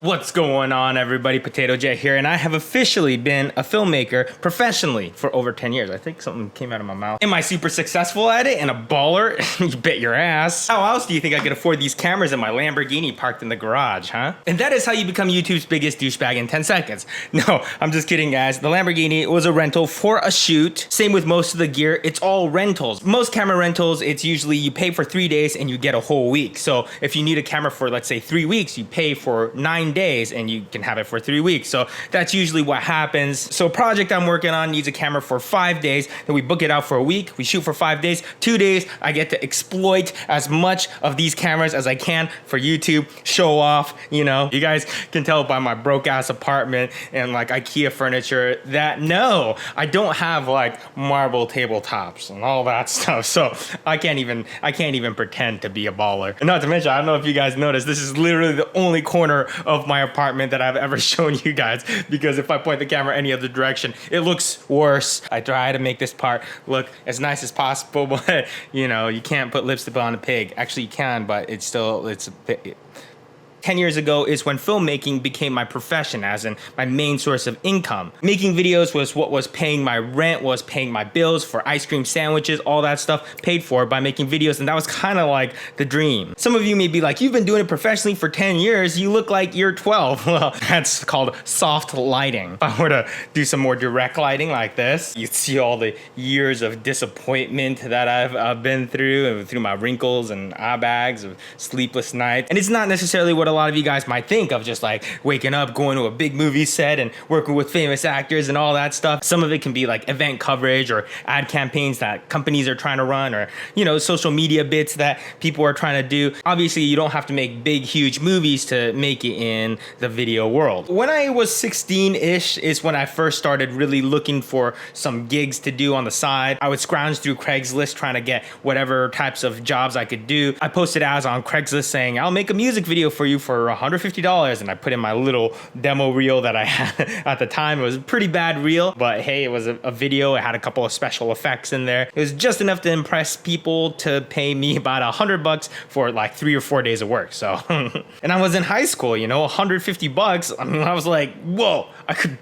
What's going on, everybody? Potato Jet here, and I have officially been a filmmaker professionally for over 10 years. I think something came out of my mouth. Am I super successful at it and a baller? You bet your ass. How else do you think I could afford these cameras in my Lamborghini parked in the garage, huh? And that is how you become YouTube's biggest douchebag in 10 seconds. No, I'm just kidding, guys. The Lamborghini was a rental for a shoot. Same with most of the gear. It's all rentals. Most camera rentals, it's usually you pay for 3 days and you get a whole week. So if you need a camera for, let's say, 3 weeks, you pay for 9 days and you can have it for 3 weeks. So that's usually what happens. So a project I'm working on needs a camera for 5 days. Then we book it out for a week. We shoot for 5 days. 2 days, I get to exploit as much of these cameras as I can for YouTube, show off, you know. You guys can tell by my broke ass apartment and like IKEA furniture that no, I don't have like marble tabletops and all that stuff. So I can't even pretend to be a baller. And not to mention, I don't know if you guys noticed, this is literally the only corner of my apartment that I've ever shown you guys, because if I point the camera any other direction, it looks worse. I try to make this part look as nice as possible, but you know, you can't put lipstick on a pig. Actually you can, but it's 10 years ago is when filmmaking became my profession, as in my main source of income. Making videos was what was paying my rent, was paying my bills for ice cream sandwiches, all that stuff paid for by making videos, and that was kind of like the dream. Some of you may be like, you've been doing it professionally for 10 years, you look like you're 12. Well, that's called soft lighting. If I were to do some more direct lighting like this, you'd see all the years of disappointment that I've been through my wrinkles and eye bags of sleepless nights. And it's not necessarily what a lot of you guys might think of, just like waking up, going to a big movie set and working with famous actors and all that stuff. Some of it can be like event coverage or ad campaigns that companies are trying to run, or, you know, social media bits that people are trying to do. Obviously, you don't have to make big, huge movies to make it in the video world. When I was 16-ish is when I first started really looking for some gigs to do on the side. I would scrounge through Craigslist trying to get whatever types of jobs I could do. I posted ads on Craigslist saying, I'll make a music video for you for $150, and I put in my little demo reel that I had at the time. It was a pretty bad reel, but hey, it was a video. It had a couple of special effects in there. It was just enough to impress people to pay me about $100 for like 3 or 4 days of work. So, and I was in high school, you know, $150. I mean, I was like, whoa, I could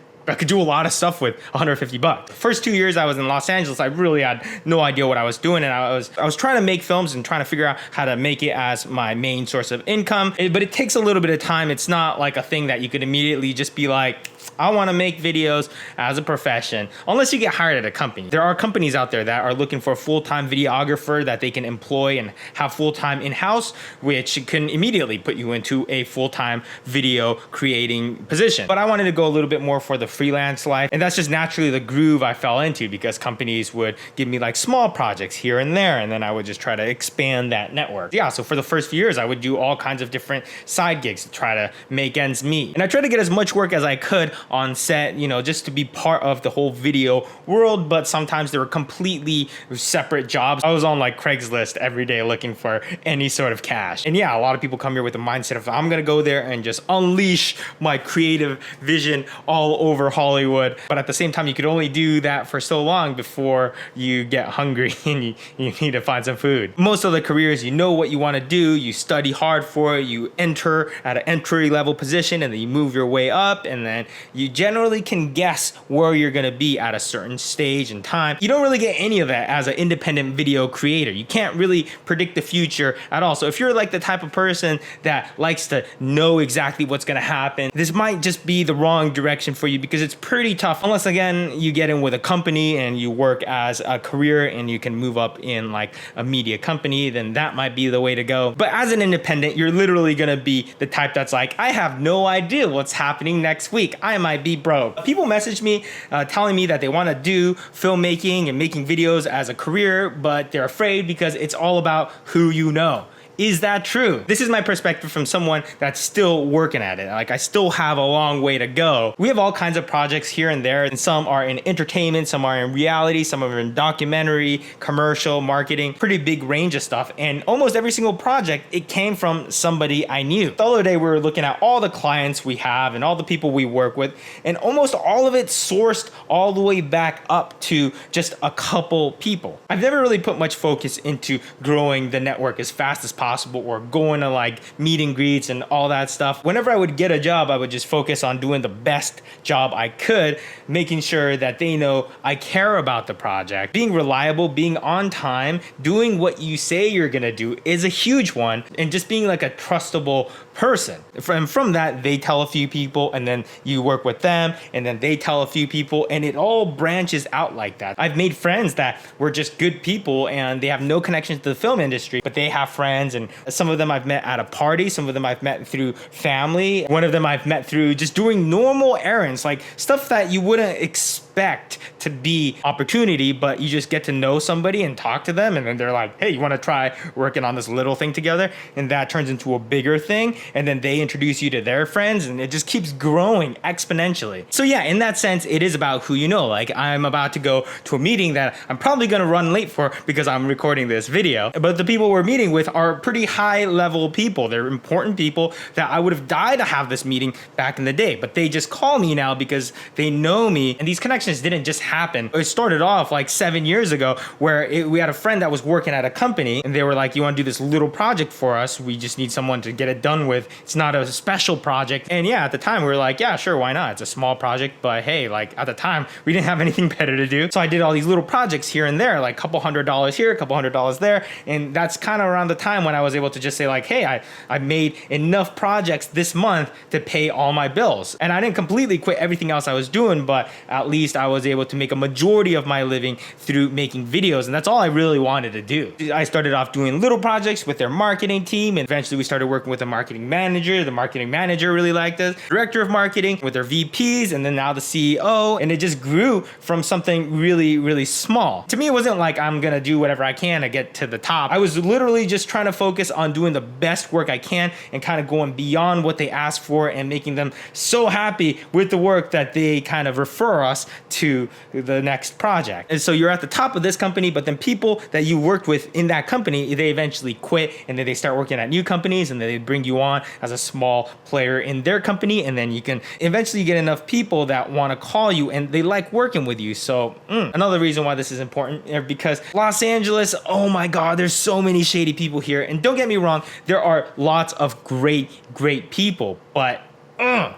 do a lot of stuff with $150. First 2 years I was in Los Angeles, I really had no idea what I was doing, and I was trying to make films and trying to figure out how to make it as my main source of income. But it takes a little bit of time. It's not like a thing that you could immediately just be like, I want to make videos as a profession, unless you get hired at a company. There are companies out there that are looking for a full-time videographer that they can employ and have full-time in-house, which can immediately put you into a full-time video creating position. But I wanted to go a little bit more for the freelance life, and that's just naturally the groove I fell into, because companies would give me like small projects here and there, and then I would just try to expand that network. Yeah, so for the first few years, I would do all kinds of different side gigs to try to make ends meet. And I tried to get as much work as I could on set, you know, just to be part of the whole video world, but sometimes they were completely separate jobs. I was on like Craigslist every day looking for any sort of cash. And yeah, a lot of people come here with the mindset of, I'm gonna go there and just unleash my creative vision all over Hollywood. But at the same time, you could only do that for so long before you get hungry and you need to find some food. Most of the careers, you know what you want to do, you study hard for it, you enter at an entry level position, and then you move your way up, and then you generally can guess where you're gonna be at a certain stage and time. You don't really get any of that as an independent video creator. You can't really predict the future at all. So if you're like the type of person that likes to know exactly what's gonna happen, this might just be the wrong direction for you, because it's pretty tough. Unless again, you get in with a company and you work as a career and you can move up in like a media company, then that might be the way to go. But as an independent, you're literally gonna be the type that's like, I have no idea what's happening next week. I might be broke. People message me telling me that they want to do filmmaking and making videos as a career, but they're afraid because it's all about who you know. Is that true? This is my perspective from someone that's still working at it. Like, I still have a long way to go. We have all kinds of projects here and there, and some are in entertainment, some are in reality, some are in documentary, commercial, marketing, pretty big range of stuff. And almost every single project, it came from somebody I knew. The other day, we were looking at all the clients we have and all the people we work with, and almost all of it sourced all the way back up to just a couple people. I've never really put much focus into growing the network as fast as possible. possible, or going to like meet and greets and all that stuff. Whenever I would get a job, I would just focus on doing the best job I could, making sure that they know I care about the project. Being reliable, being on time, doing what you say you're gonna do is a huge one, and just being like a trustable person. From that, they tell a few people, and then you work with them, and then they tell a few people, and it all branches out like that. I've made friends that were just good people, and they have no connection to the film industry, but they have friends, and some of them I've met at a party, some of them I've met through family, one of them I've met through just doing normal errands, like stuff that you wouldn't expect to be opportunity, but you just get to know somebody and talk to them, and then they're like, hey, you want to try working on this little thing together? And that turns into a bigger thing, and then they introduce you to their friends, and it just keeps growing exponentially. So yeah, in that sense, it is about who you know. Like, I'm about to go to a meeting that I'm probably going to run late for because I'm recording this video, but the people we're meeting with are pretty high level people. They're important people that I would have died to have this meeting back in the day, but they just call me now because they know me, and these connections didn't just happen. It started off like 7 years ago where we had a friend that was working at a company, and they were like, you want to do this little project for us? We just need someone to get it done with. It's not a special project. And yeah, at the time we were like, yeah, sure, why not? It's a small project, but hey, like at the time we didn't have anything better to do. So I did all these little projects here and there, like $200 here, $200 there. And that's kind of around the time when I was able to just say like, hey, I made enough projects this month to pay all my bills. And I didn't completely quit everything else I was doing, but at least I was able to make a majority of my living through making videos. And that's all I really wanted to do. I started off doing little projects with their marketing team, and eventually we started working with a marketing manager. The marketing manager really liked us, director of marketing with their VPs, and then now the CEO. And it just grew from something really, really small. To me, it wasn't like I'm gonna do whatever I can to get to the top. I was literally just trying to focus on doing the best work I can and kind of going beyond what they asked for and making them so happy with the work that they kind of refer us to the next project. And so you're at the top of this company, but then people that you worked with in that company, they eventually quit, and then they start working at new companies, and then they bring you on as a small player in their company, and then you can eventually get enough people that want to call you and they like working with you. So another reason why this is important, because Los Angeles, oh my God, there's so many shady people here. And don't get me wrong, there are lots of great people, but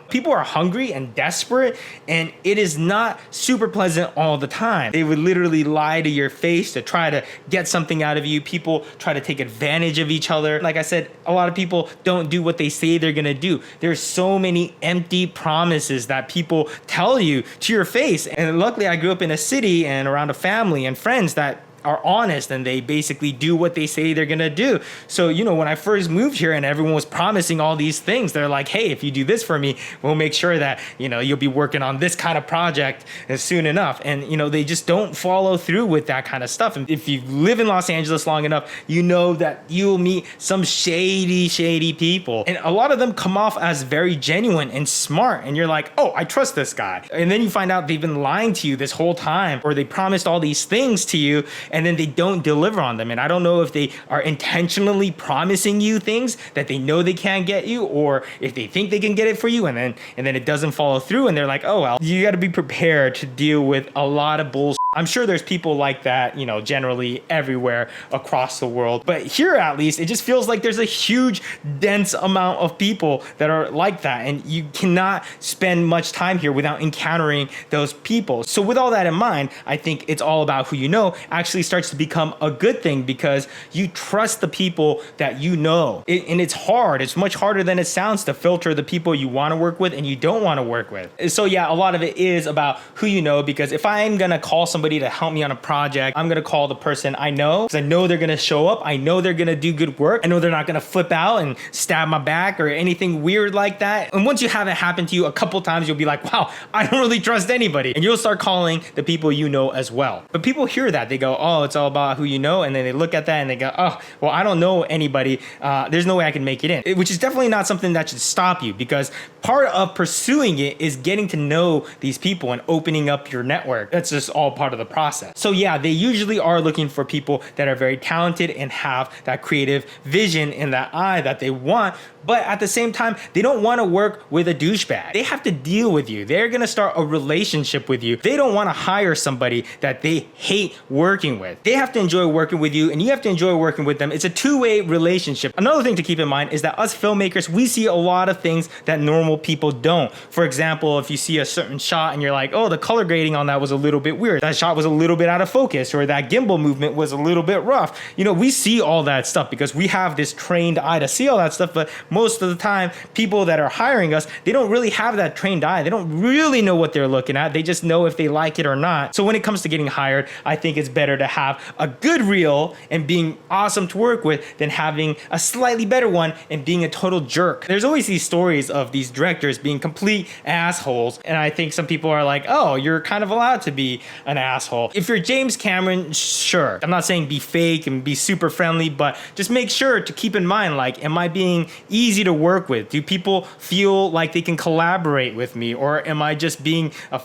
people are hungry and desperate, and it is not super pleasant all the time. They would literally lie to your face to try to get something out of you. People try to take advantage of each other. Like I said, a lot of people don't do what they say they're gonna do. There's so many empty promises that people tell you to your face. And luckily I grew up in a city and around a family and friends that are honest, and they basically do what they say they're gonna do. So, you know, when I first moved here and everyone was promising all these things, they're like, hey, if you do this for me, we'll make sure that, you know, you'll be working on this kind of project soon enough. And, you know, they just don't follow through with that kind of stuff. And if you live in Los Angeles long enough, you know that you'll meet some shady people. And a lot of them come off as very genuine and smart. And you're like, oh, I trust this guy. And then you find out they've been lying to you this whole time, or they promised all these things to you, and then they don't deliver on them. And I don't know if they are intentionally promising you things that they know they can't get you, or if they think they can get it for you, and then it doesn't follow through, and they're like, oh well. You got to be prepared to deal with a lot of bullshit. I'm sure there's people like that, you know, generally everywhere across the world. But here, at least, it just feels like there's a huge, dense amount of people that are like that. And you cannot spend much time here without encountering those people. So with all that in mind, I think it's all about who you know actually starts to become a good thing, because you trust the people that you know. And it's hard. It's much harder than it sounds to filter the people you want to work with and you don't want to work with. So yeah, a lot of it is about who you know, because if I'm going to call somebody to help me on a project, I'm gonna call the person I know, because I know they're gonna show up. I know they're gonna do good work. I know they're not gonna flip out and stab my back or anything weird like that. And once you have it happen to you a couple times, you'll be like, wow, I don't really trust anybody. And you'll start calling the people you know as well. But people hear that, they go, oh, it's all about who you know. And then they look at that and they go, oh, well, I don't know anybody. There's no way I can make it in. Which is definitely not something that should stop you, because part of pursuing it is getting to know these people and opening up your network. That's just all part part of the process. So yeah, they usually are looking for people that are very talented and have that creative vision in that eye that they want. But at the same time, they don't want to work with a douchebag. They have to deal with you. They're going to start a relationship with you. They don't want to hire somebody that they hate working with. They have to enjoy working with you, and you have to enjoy working with them. It's a two-way relationship. Another thing to keep in mind is that us filmmakers, we see a lot of things that normal people don't. For example, if you see a certain shot and you're like, oh, the color grading on that was a little bit weird. That shot was a little bit out of focus, or that gimbal movement was a little bit rough. You know, we see all that stuff because we have this trained eye to see all that stuff, but most of the time, people that are hiring us, they don't really have that trained eye. They don't really know what they're looking at. They just know if they like it or not. So when it comes to getting hired, I think it's better to have a good reel and being awesome to work with than having a slightly better one and being a total jerk. There's always these stories of these directors being complete assholes, and I think some people are like, oh, you're kind of allowed to be an asshole. If you're James Cameron, sure. I'm not saying be fake and be super friendly, but just make sure to keep in mind, like, am I being easy to work with? Do people feel like they can collaborate with me, or am I just being a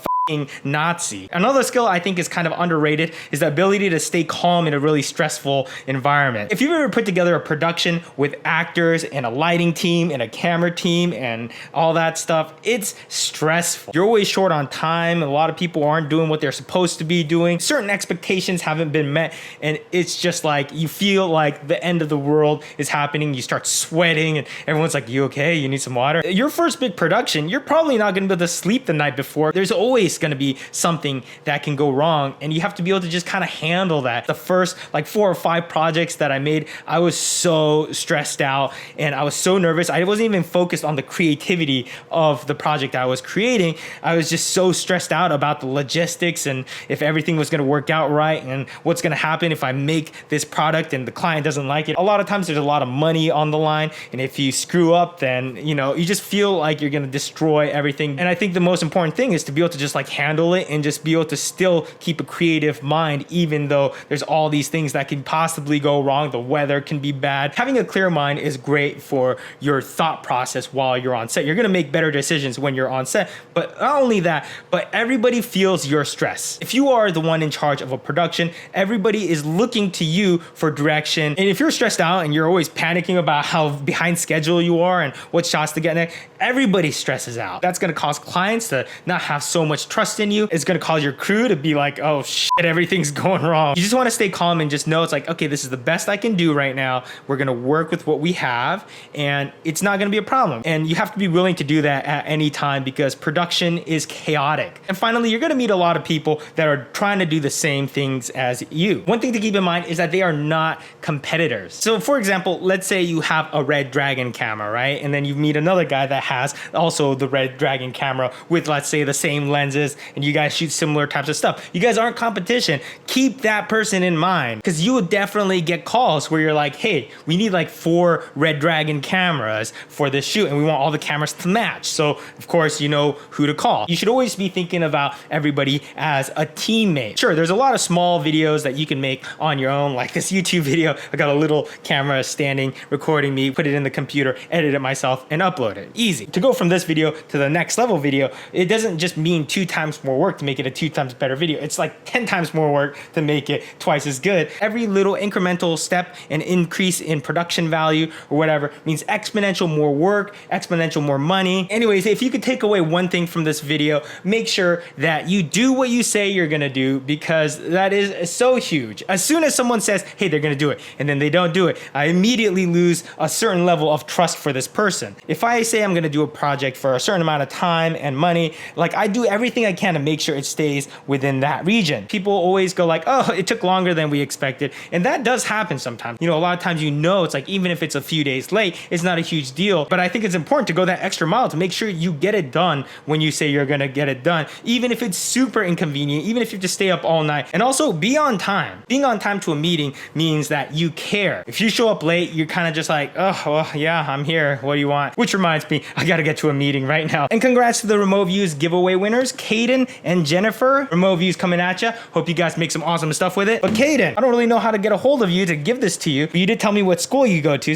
Nazi? Another skill I think is kind of underrated is the ability to stay calm in a really stressful environment. If you've ever put together a production with actors and a lighting team and a camera team and all that stuff, it's stressful. You're always short on time. A lot of people aren't doing what they're supposed to be doing. Certain expectations haven't been met, and it's just like you feel like the end of the world is happening. You start sweating and everyone's like, you okay? You need some water? Your first big production, you're probably not going to be able to sleep the night before. There's always going to be something that can go wrong, and you have to be able to just kind of handle that. The first like 4 or 5 projects that I made, I was so stressed out and I was so nervous. I wasn't even focused on the creativity of the project I was creating. I was just so stressed out about the logistics and if everything was going to work out right and what's going to happen if I make this product and the client doesn't like it. A lot of times there's a lot of money on the line, and if you screw up, then you know, you just feel like you're going to destroy everything. And I think the most important thing is to be able to just like handle it and just be able to still keep a creative mind, even though there's all these things that can possibly go wrong. The weather can be bad. Having a clear mind is great for your thought process while you're on set. You're going to make better decisions when you're on set, but not only that, but everybody feels your stress. If you are the one in charge of a production, everybody is looking to you for direction. And if you're stressed out and you're always panicking about how behind schedule you are and what shots to get next, everybody stresses out. That's going to cause clients to not have so much trust in you. It's going to cause your crew to be like, oh shit, everything's going wrong. You just want to stay calm and just know it's like, okay, this is the best I can do right now. We're going to work with what we have, and it's not going to be a problem. And you have to be willing to do that at any time because production is chaotic. And finally, you're going to meet a lot of people that are trying to do the same things as you. One thing to keep in mind is that they are not competitors. So for example, let's say you have a Red Dragon camera, right? And then you meet another guy that has also the Red Dragon camera with, let's say, the same lenses, and you guys shoot similar types of stuff. You guys aren't competition. Keep that person in mind, because you will definitely get calls where you're like, hey, we need like 4 Red Dragon cameras for this shoot, and we want all the cameras to match. So of course, you know who to call. You should always be thinking about everybody as a teammate. Sure, there's a lot of small videos that you can make on your own, like this YouTube video. I got a little camera standing, recording me, put it in the computer, edit it myself, and upload it. Easy. To go from this video to the next level video, it doesn't just mean 2 times more work to make it a 2 times better video. It's like 10 times more work to make it twice as good. Every little incremental step and increase in production value or whatever means exponential more work, exponential more money. Anyways, if you could take away one thing from this video, make sure that you do what you say you're gonna do, because that is so huge. As soon as someone says, hey, they're gonna do it, and then they don't do it, I immediately lose a certain level of trust for this person. If I say I'm gonna do a project for a certain amount of time and money, like I do everything I can to make sure it stays within that region. People always go like, oh, it took longer than we expected. And that does happen sometimes. You know, a lot of times, you know, it's like, even if it's a few days late, it's not a huge deal. But I think it's important to go that extra mile to make sure you get it done when you say you're gonna get it done, even if it's super inconvenient, even if you have to stay up all night. And also be on time. Being on time to a meeting means that you care. If you show up late, you're kind of just like, oh, well, yeah, I'm here. What do you want? Which reminds me, I gotta get to a meeting right now. And congrats to the remote views giveaway winners, Caden and Jennifer. Remote views coming at you. Hope you guys make some awesome stuff with it. But Caden, I don't really know how to get a hold of you to give this to you, but you did tell me what school you go to.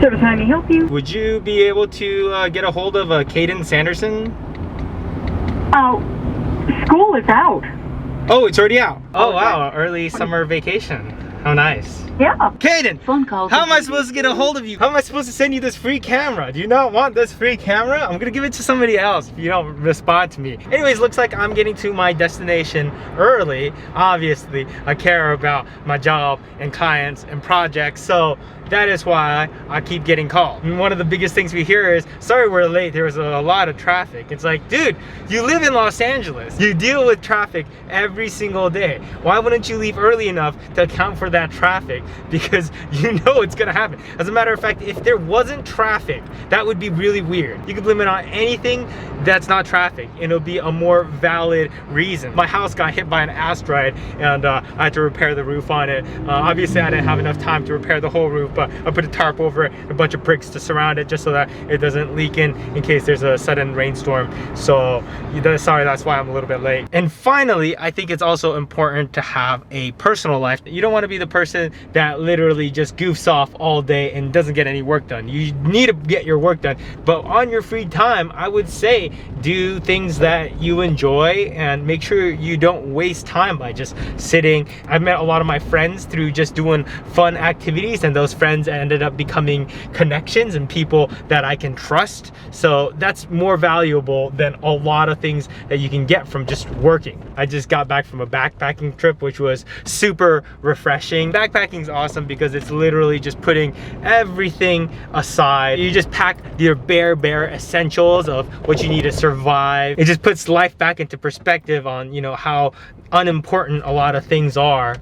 Service, how can I help you? Would you be able to get a hold of Caden Sanderson? Oh, school is out. Oh, it's already out. Oh wow, early summer vacation. How nice. Yeah. Kaden, Phone call. how am I supposed to get a hold of you? How am I supposed to send you this free camera? Do you not want this free camera? I'm gonna give it to somebody else if you don't respond to me. Anyways, looks like I'm getting to my destination early. Obviously, I care about my job and clients and projects, so that is why I keep getting called. And one of the biggest things we hear is, sorry we're late, there was a lot of traffic. It's like, dude, you live in Los Angeles. You deal with traffic every single day. Why wouldn't you leave early enough to account for that traffic? Because you know it's gonna happen. As a matter of fact, if there wasn't traffic, that would be really weird. You could blame it on anything that's not traffic, and it'll be a more valid reason. My house got hit by an asteroid, and I had to repair the roof on it. Obviously, I didn't have enough time to repair the whole roof, but I put a tarp over it, a bunch of bricks to surround it just so that it doesn't leak in case there's a sudden rainstorm. So sorry, that's why I'm a little bit late. And finally, I think it's also important to have a personal life. You don't want to be the person that literally just goofs off all day and doesn't get any work done. You need to get your work done, but on your free time, I would say do things that you enjoy and make sure you don't waste time by just sitting. I've met a lot of my friends through just doing fun activities, and those friends ended up becoming connections and people that I can trust. So that's more valuable than a lot of things that you can get from just working. I just got back from a backpacking trip, which was super refreshing. Backpacking's awesome because it's literally just putting everything aside. You just pack your bare essentials of what you need to survive. It just puts life back into perspective on, you know, how unimportant a lot of things are.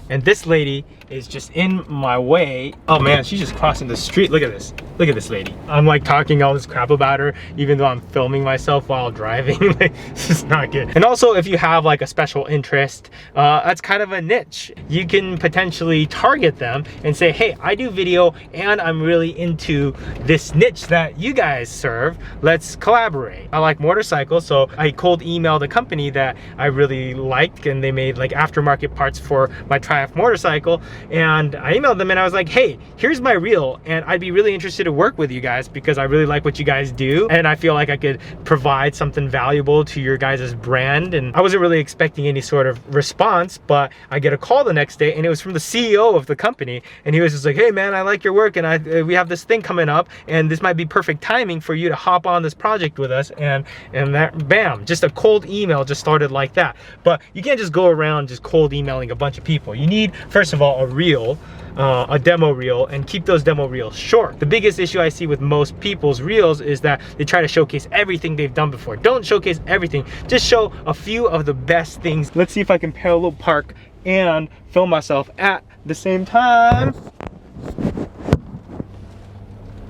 And this lady is just in my way. Oh man, she's just crossing the street. Look at this. Look at this lady. I'm like talking all this crap about her, even though I'm filming myself while driving. Like, this is not good. And also, if you have like a special interest, that's kind of a niche. You can potentially target them and say, hey, I do video and I'm really into this niche that you guys serve. Let's collaborate. I like motorcycles, so I cold emailed a company that I really liked, and they made like aftermarket parts for my Triumph motorcycle. And I emailed them and I was like, hey, here's my reel, and I'd be really interested to work with you guys because I really like what you guys do, and I feel like I could provide something valuable to your guys' brand. And I wasn't really expecting any sort of response, but I get a call the next day, and it was from the CEO of the company, and he was just like, hey man, I like your work, and we have this thing coming up, and this might be perfect timing for you to hop on this project with us. And that, bam, just a cold email just started like that. But you can't just go around just cold emailing a bunch of people. You need, first of all, a reel, a demo reel, and keep those demo reels short. The biggest issue I see with most people's reels is that they try to showcase everything they've done before. Don't showcase everything, just show a few of the best things. Let's see if I can parallel park and film myself at the same time.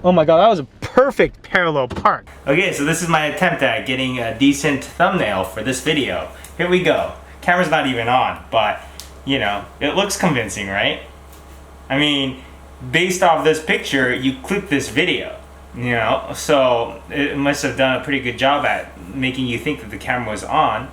Oh my god, that was a perfect parallel park. Okay, so this is my attempt at getting a decent thumbnail for this video. Here we go. Camera's not even on, but you know, it looks convincing, right? I mean, based off this picture, you click this video, you know, so it must have done a pretty good job at making you think that the camera was on.